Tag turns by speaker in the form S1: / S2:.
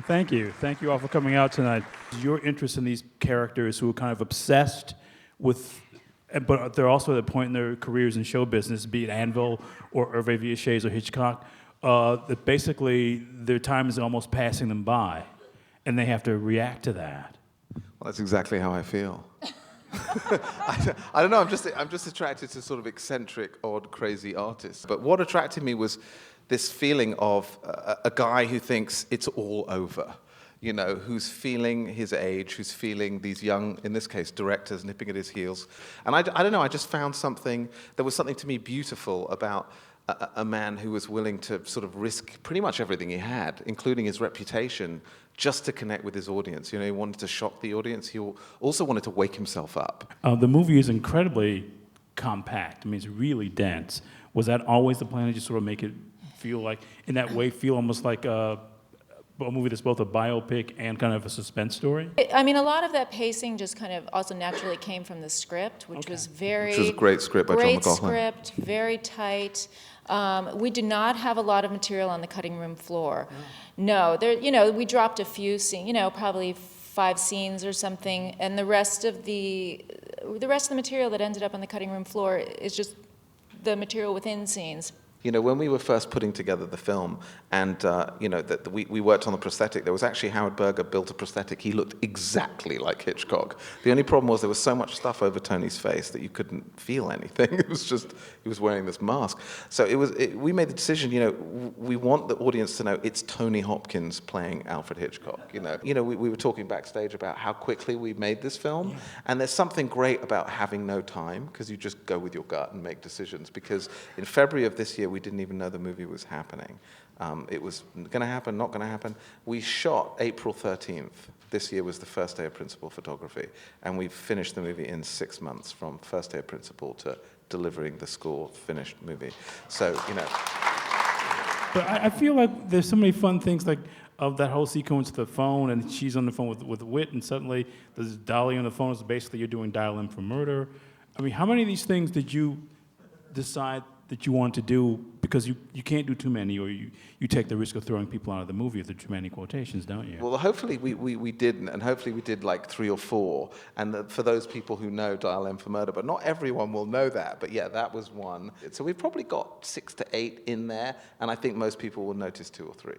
S1: Thank you. Thank you all for coming out tonight. Your interest in these characters who are kind of obsessed with, but they're also at a point in their careers in show business, be it Anvil or Hervé Villechaize or Hitchcock, that basically their time is almost passing them by, and they have to react to that.
S2: Well, that's exactly how I feel. I don't know. I'm just attracted to sort of eccentric, odd, crazy artists. But what attracted me was this feeling of a guy who thinks it's all over. You know, who's feeling his age, who's feeling these young, in this case, directors nipping at his heels. And I don't know. I just found something. There was something to me beautiful about a man who was willing to sort of risk pretty much everything he had, including his reputation, just to connect with his audience. You know, he wanted to shock the audience. He also wanted to wake himself up.
S1: The movie is incredibly compact. I mean, it's really dense. Was that always the plan to just sort of make it feel like, in that way, feel almost like a movie that's both a biopic and kind of a suspense story?
S3: I mean, a lot of that pacing just kind of also naturally came from the script, which was very...
S2: Which was a great script by John McLaughlin.
S3: Great script, very tight. We did not have a lot of material on the cutting room floor. No, we dropped a few scenes, probably 5 scenes or something, and the rest of the material that ended up on the cutting room floor is just the material within scenes.
S2: You know, when we were first putting together the film, and we worked on the prosthetic, there was actually Howard Berger built a prosthetic. He looked exactly like Hitchcock. The only problem was there was so much stuff over Tony's face that you couldn't feel anything. It was just, he was wearing this mask. So we made the decision, we want the audience to know it's Tony Hopkins playing Alfred Hitchcock. We were talking backstage about how quickly we made this film, and there's something great about having no time, because you just go with your gut and make decisions. Because in February of this year, we didn't even know the movie was happening. It was going to happen, not going to happen. We shot April 13th. This year was the first day of principal photography, and we finished the movie in 6 months, from first day of principal to delivering the score, finished movie. So,
S1: But I feel like there's so many fun things, like of that whole sequence, the phone, and she's on the phone with Whit, and suddenly there's Dolly on the phone. So basically, you're doing Dial M for Murder. I mean, how many of these things did you decide that you want to do, because you can't do too many, or you take the risk of throwing people out of the movie if there are too many quotations, don't you?
S2: Well, hopefully we didn't, and hopefully we did like 3 or 4, and for those people who know Dial M for Murder, but not everyone will know that, but yeah, that was one. So we've probably got 6 to 8 in there, and I think most people will notice 2 or 3.